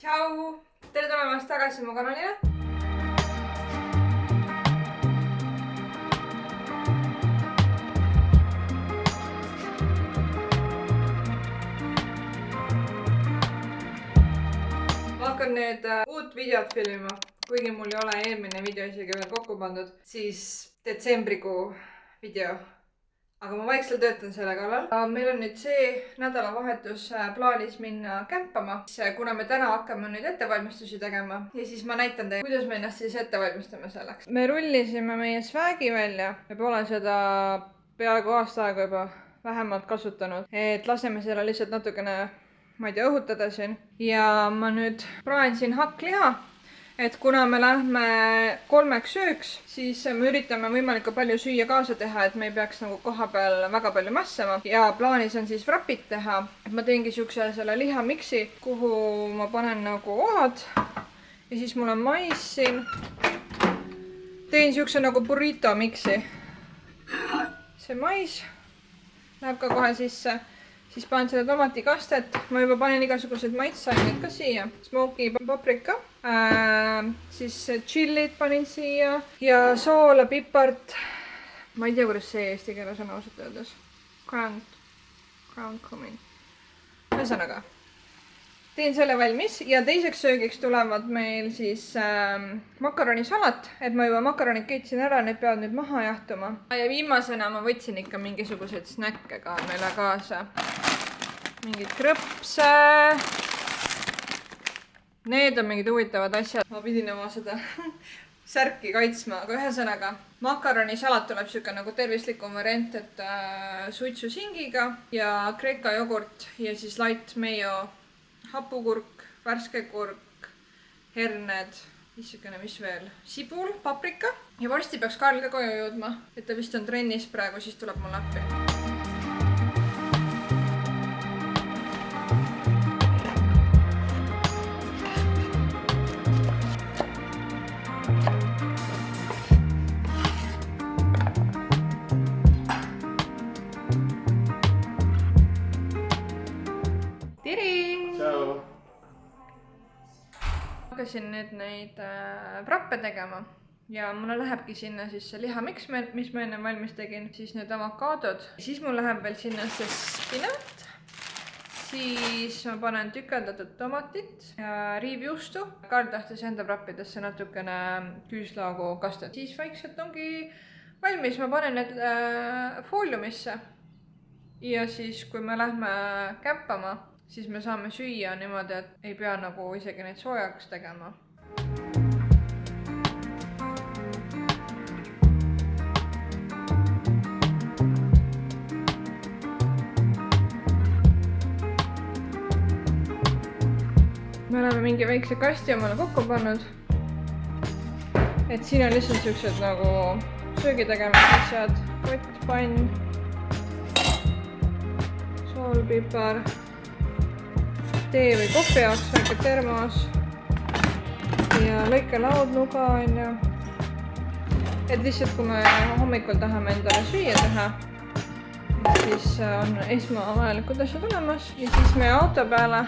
Tšau! Tere tulemast tagasi mu kanalile. Ma hakkan nüüd uut videot filmima, kuigi mul ei ole eelmine video isegi veel kokku pandud, siis detsembrikuu video. Aga ma vaikselt töötan selle kallal. Meil on nüüd see nädalavahetus plaanis minna kämpama, kuna me täna hakkame nüüd ettevalmistusi tegema. Ja siis ma näitan teile, kuidas me ennast siis ettevalmistame selleks. Me rullisime meie swagi välja. Me pole seda peaaegu aasta aega juba vähemalt kasutanud. Et laseme selle lihtsalt natukene, ma ei tea, õhutada siin. Ja ma nüüd praen siin hakkliha. Et kuna me lähme 3 sööks, siis me üritame võimalikult palju süüa kaasa teha, et me ei peaks nagu koha peal väga palju massama. Ja plaanis on siis wrapid teha. Et ma teengi siukse selle lihamiksi, kuhu ma panen nagu ohad. Ja siis mul on mais siin. Teen siukse nagu burrito miksi. See mais läheb ka kohe sisse. Siis panen selle tomatikastet. Ma juba panen igasuguseid maitsaineid ka siia. Smoky paprika. Siis chillit panin siia. Ja soola, pipart. Ma ei tea, kuidas see eesti keeles on ausalt öeldes. Ground cumin. Ühesõnaga. Teen selle valmis. Ja teiseks söögiks tulevad meil siis makaronisalat. Et ma juba makaronid keetsin ära, need peavad nüüd maha jahtuma. Ja viimasena ma võtsin ikka mingisuguseid snäkke ka meile kaasa. Mingid krõpse. Need on mingid huvitavad asjad. Ma pidin oma seda särki kaitsma, aga ühesõnaga makaronisalat tuleb siuke nagu tervislikum variant, et suitsusingiga ja kreeka jogurt ja siis light mayo, hapukurk, värske kurk, herned, mis veel, sibul, paprika ja varsti peaks Karl ka koju jõudma, et ta vist on trennis praegu, siis tuleb mul appi. Hakkasin nüüd neid wrappe tegema ja mulle lähebki sinna siis see lihamiks, mis ma enne valmis tegin, siis need avokaadod. Siis mul läheb veel sinna see spinat, siis ma panen tükeldatud tomatit ja riivjuustu. Karl tahtis enda wrappidesse natukene küüslaugu kastet. Siis vaikselt ongi valmis, ma panen need fooliumisse ja siis kui me lähme kämpama, siis me saame süüa niimoodi, et ei pea nagu isegi neid soojaks tegema. Me oleme mingi väikse kasti omale kokku pannud. Et siin on lihtsalt siuksed nagu söögi tegemise asjad, kott, pann, sool, pipar. Tee või kohvi jaoks väike termos ja lõikelaud, nuga on ju. Et lihtsalt kui me hommikul tahame endale süüa teha, siis on esmavajalikud asjad olemas. Ja siis meie auto peale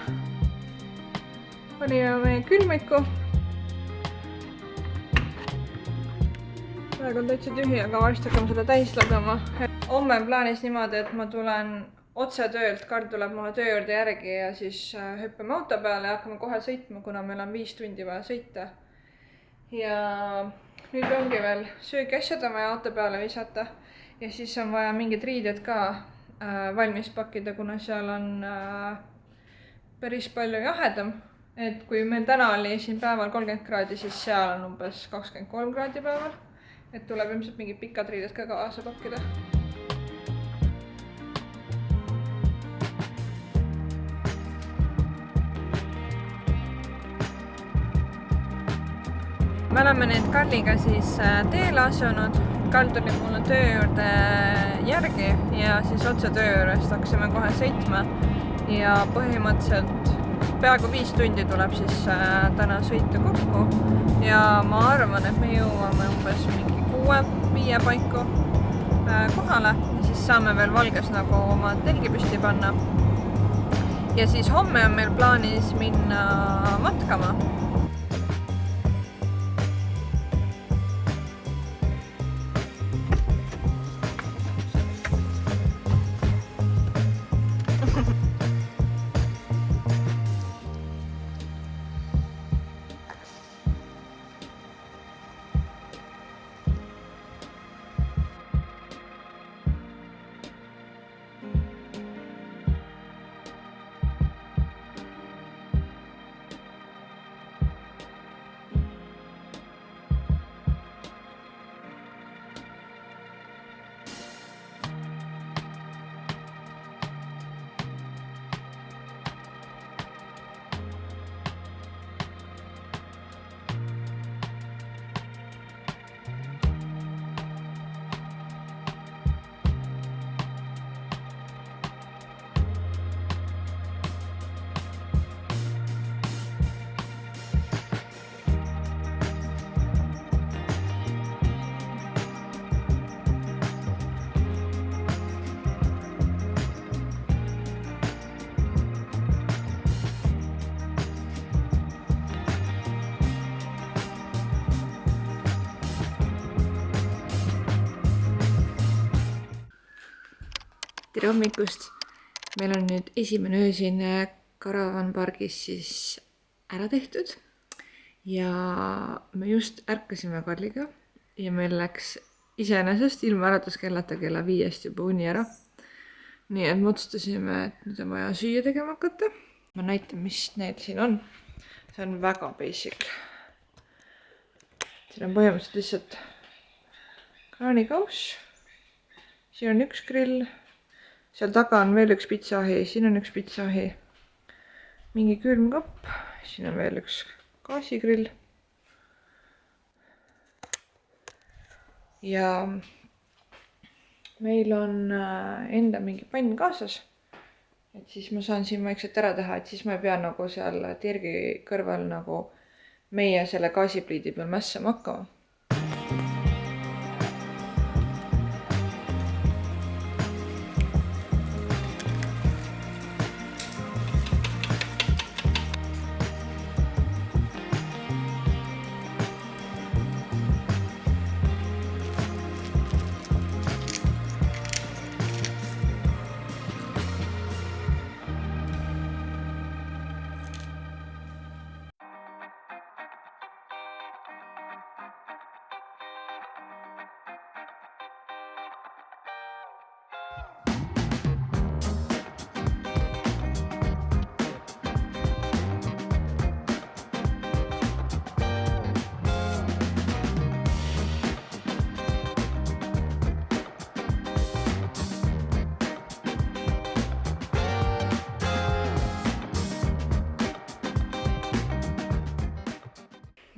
panime meie külmiku. Praegu on täitsa tühi, aga varsti hakkame seda täis lagama. Homme on plaanis niimoodi, et ma tulen otse töölt, Karl tuleb mulle töö juurde järgi ja siis hüppame auto peale ja hakkame kohe sõitma, kuna meil on 5 tundi vaja sõita. Ja nüüd ongi veel söögiasjad on vaja auto peale visata ja siis on vaja mingid riided ka valmis pakkida, kuna seal on päris palju jahedam. Et kui meil täna oli siin päeval 30 kraadi, siis seal on umbes 23 kraadi päeval. Et tuleb ilmselt mingid pikad riided ka kaasa pakkida. Me oleme nüüd Karliga siis teele asunud. Karl tuli mulle töö juurde järgi ja siis otse töö juurest hakkasime kohe sõitma. Ja põhimõtteliselt peaaegu 5 tundi tuleb siis täna sõita kokku. Ja ma arvan, et me jõuame umbes mingi 6-5 paiku kohale. Ja siis saame veel Valges nagu oma telgi püsti panna. ja siis homme on meil plaanis minna matkama. Tere hommikust! Meil on nüüd esimene öö siin karavanpargis siis ära tehtud ja me just ärkasime Karliga ja meil läks iseenesest ilma äratuskellata kella 5 juba uni ära. Nii et me otsustasime, et nüüd on vaja süüa tegema hakata. Ma näitan, mis need siin on. See on väga basic. Siin on põhimõtteliselt lihtsalt kraanikauss. Siin on üks grill. Seal taga on veel üks pitsahi, siin on üks pitsahi, mingi külmkapp, siin on veel üks gaasigrill. Ja meil on enda mingi pann kaasas, et siis ma saan siin vaikselt ära teha, et siis ma ei pea nagu seal tirgi kõrval nagu meie selle gaasipliidi peal mässama hakkama.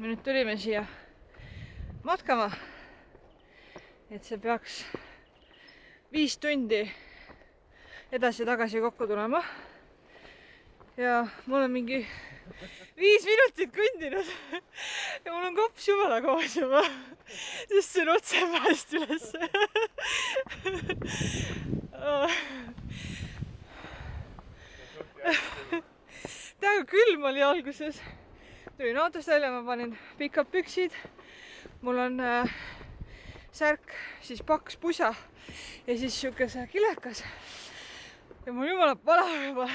Me nüüd tulime siia matkama, et see peaks 5 tundi edasi ja tagasi kokku tulema. Ja mul on mingi 5 minutit kõndinud ja mul on kops jumala koos juba, sest see on otse mäest üles. Täiega külm oli alguses. Tulin autost välja, ma panin pikad püksid. Mul on särk, siis paks pusa ja siis siukese kilekas. Ja mul jumala palav juba.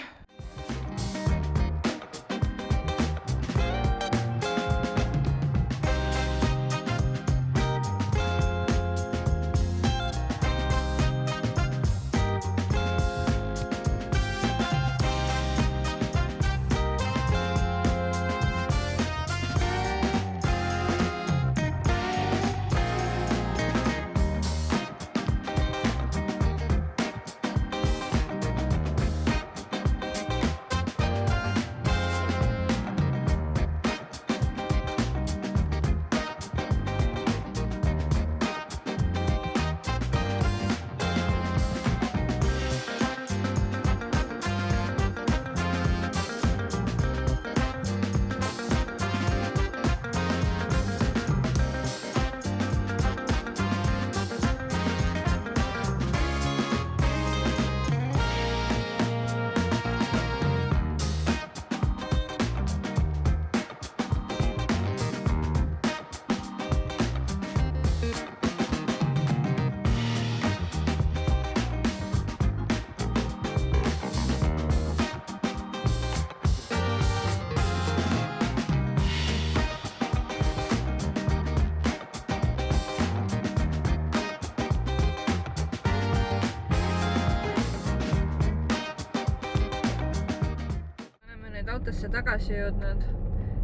autosse tagasi jõudnud.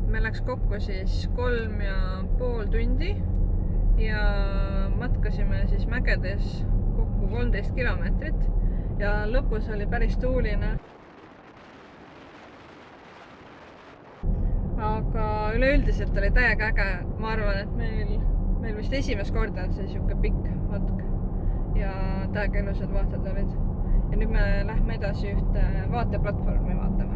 Me läks kokku siis 3,5 tundi ja matkasime siis mägedes kokku 13 kilomeetrit ja lõpus oli päris tuuline. Aga üleüldiselt oli täiega äge. Ma arvan, et meil vist esimest korda on see siuke pikk matk ja täiega ilusad vaated olid. Ja nüüd me lähme edasi ühte vaateplatvormi vaatama.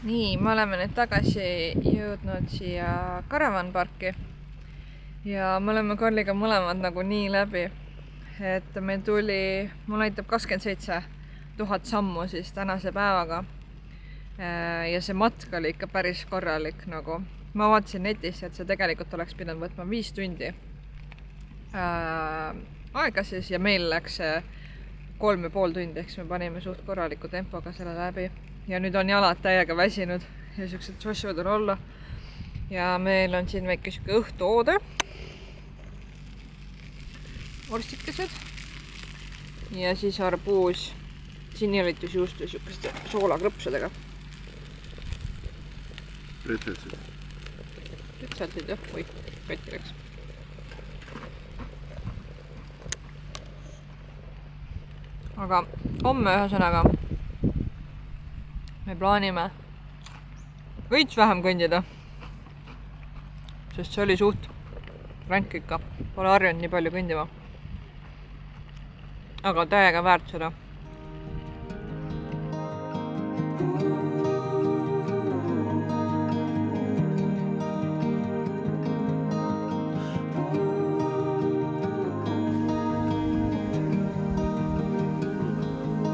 Nii, me oleme nüüd tagasi jõudnud siia karavanparki ja me oleme Karliga mõlemad nagu nii läbi, et meil tuli, mul näitab 27 000 sammu siis tänase päevaga ja see matk oli ikka päris korralik nagu. Ma vaatasin netist, et see tegelikult oleks pidanud võtma 5 tundi aega siis ja meil läks 3,5 tundi, eks me panime suht korraliku tempoga selle läbi. Ja nüüd on jalad täiega väsinud ja siuksed sossivad on olla. Ja meil on siin väike siuke õhtuoode. Vorstikesed. Ja siis arbuus, sinilitusjuustu siukeste soolakrõpsudega. Retseltid. Retseltid jah, või katti läks. Aga homme ühesõnaga me plaanime veits vähem kõndida, sest see oli suht ränk ikka, pole harjunud nii palju kõndima. Aga täiega väärt seda.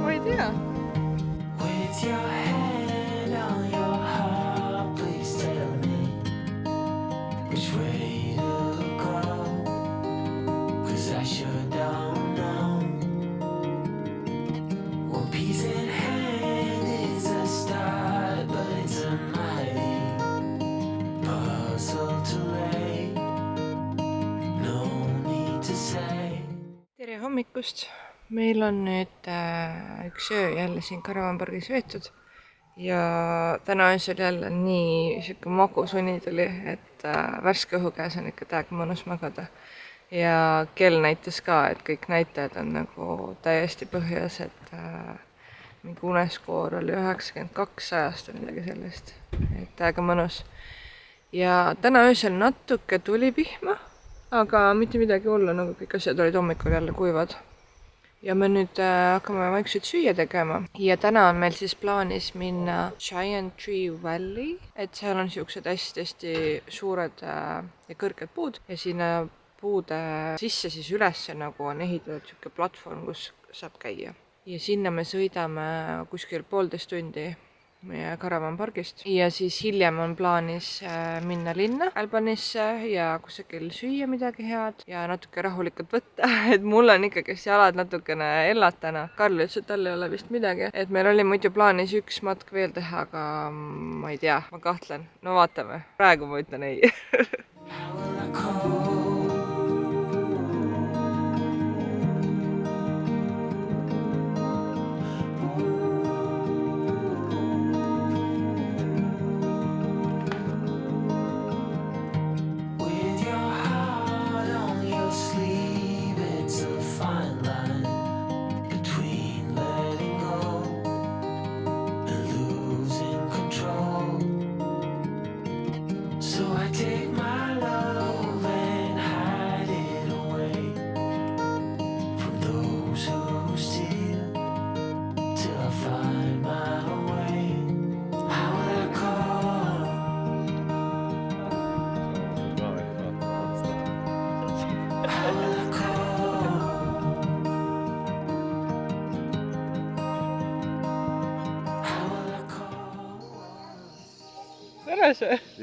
Ma ei tea. Tere hommikust! Meil on nüüd üks öö jälle siin karavanpargis veetud ja täna öösel jälle nii siuke magus uni tuli, et värske õhu käes on ikka täiega mõnus magada. Ja kell näitas ka, et kõik näitajad on nagu täiesti põhjas, et mingi uneskoor oli 92 100 või midagi sellist, et täiega mõnus. Ja täna öösel natuke tuli pihma, aga mitte midagi hullu, nagu kõik asjad olid hommikul jälle kuivad. Ja me nüüd hakkame vaikselt süüa tegema. Ja täna on meil siis plaanis minna Giant Tree Valley, et seal on siuksed hästi suured ja kõrged puud ja sinna puude sisse siis üles nagu on ehitatud siuke platvorm, kus saab käia. ja sinna me sõidame kuskil 1,5 tundi meie karavanpargist ja siis hiljem on plaanis minna linna Albanisse ja kusagil süüa midagi head ja natuke rahulikult võtta, et mul on ikkagi jalad natukene ellatana. Karl ütles, et tal ei ole vist midagi, et meil oli muidu plaanis üks matk veel teha, aga ma ei tea, ma kahtlen, no vaatame, praegu ma ütlen ei.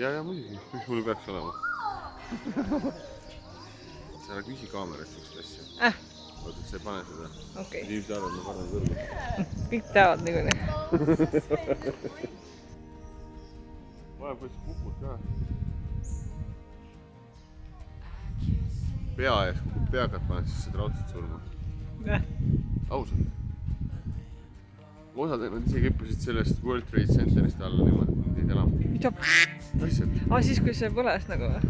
Ja muidugi, mis mul peaks olema? Sa ära küsi kaamerast sust asja. Oota, sa ei pane seda. Okei. Inimesed arvad, ma panen kõrva. Kõik teavad niikuinii. Vaja kuidas kukud ka. Pea ees kukub peakat paned, siis saad raudselt surma. Ausalt. Osad nad isegi hüppasid sellest World Trade Centerist alla niimoodi, et nad ei enam. Mida? Tõsiselt. Siis kui see põles nagu või?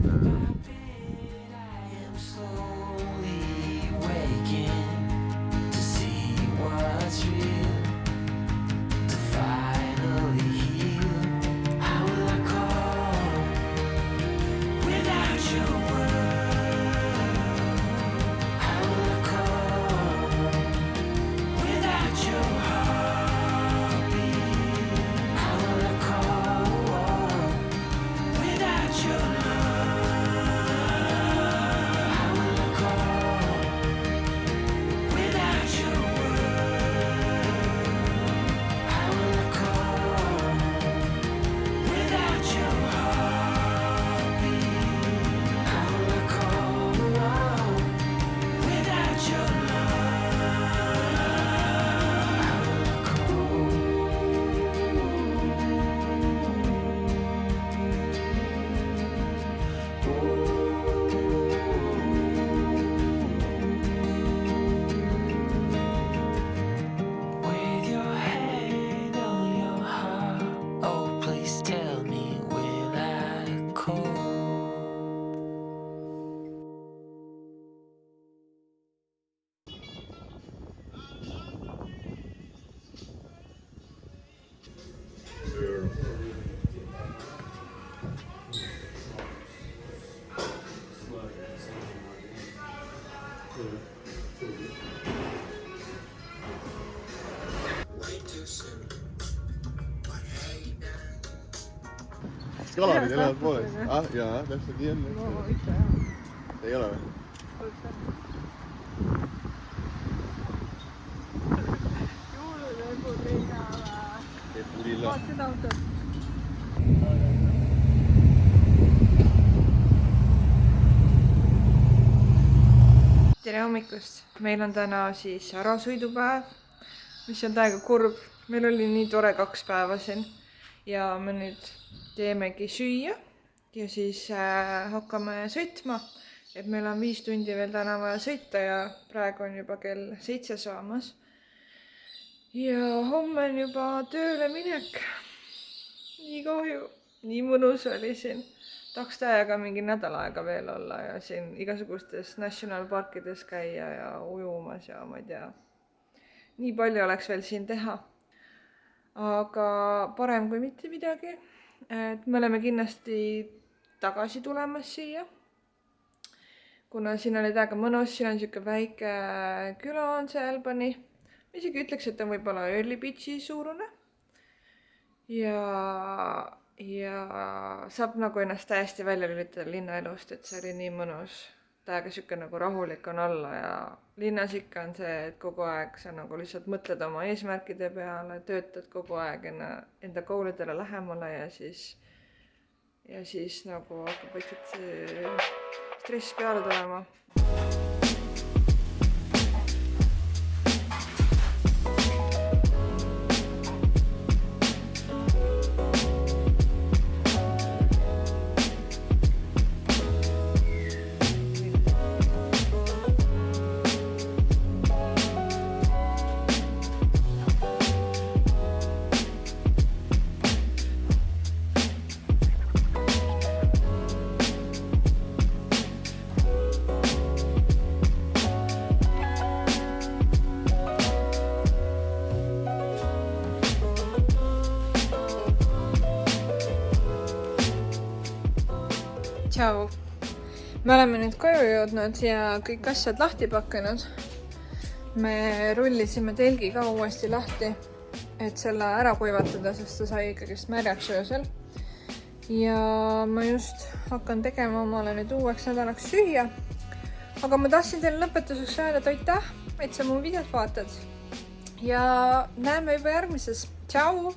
Kas kalarid elavad pooles? Jaa, täpselt nii on. No ikka jah. Ei ole või? Juululõpud ei saa või? Teeb tulilla. Vaat seda autot. Tere hommikust! Meil on täna siis ärasõidupäev, mis on täiega kurb. Meil oli nii tore 2 päeva siin ja me nüüd teemegi süüa ja siis hakkame sõitma. Et meil on 5 tundi veel täna vaja sõita ja praegu on juba kell 7 saamas. Ja homme on juba tööle minek. Nii kahju, nii mõnus oli siin. Tahaks täiega mingi nädal aega veel olla ja siin igasugustes national parkides käia ja ujumas ja ma ei tea. Nii palju oleks veel siin teha. Aga parem kui mitte midagi. Et me oleme kindlasti tagasi tulemas siia. Kuna siin oli täiega mõnus, siin on siuke väike küla on see Albany. Ma isegi ütleks, et on võib-olla Early Beachi suurune. Ja saab nagu ennast täiesti välja lülitada linnaelust, et see oli nii mõnus. täiega siuke nagu rahulik on olla ja linnas ikka on see, et kogu aeg sa nagu lihtsalt mõtled oma eesmärkide peale, töötad kogu aeg enda goalidele lähemale ja siis nagu hakkab vaikselt see stress peale tulema. Tšau! Me oleme nüüd koju jõudnud ja kõik asjad lahti pakkinud. Me rullisime telgi ka uuesti lahti, et selle ära kuivatada, sest ta sai ikkagist märjaks öösel. Ja ma just hakkan tegema omale nüüd uueks nädalaks süüa. Aga ma tahtsin teile lõpetuseks öelda aitäh, et sa mu videot vaatad. Ja näeme juba järgmises. Tšau!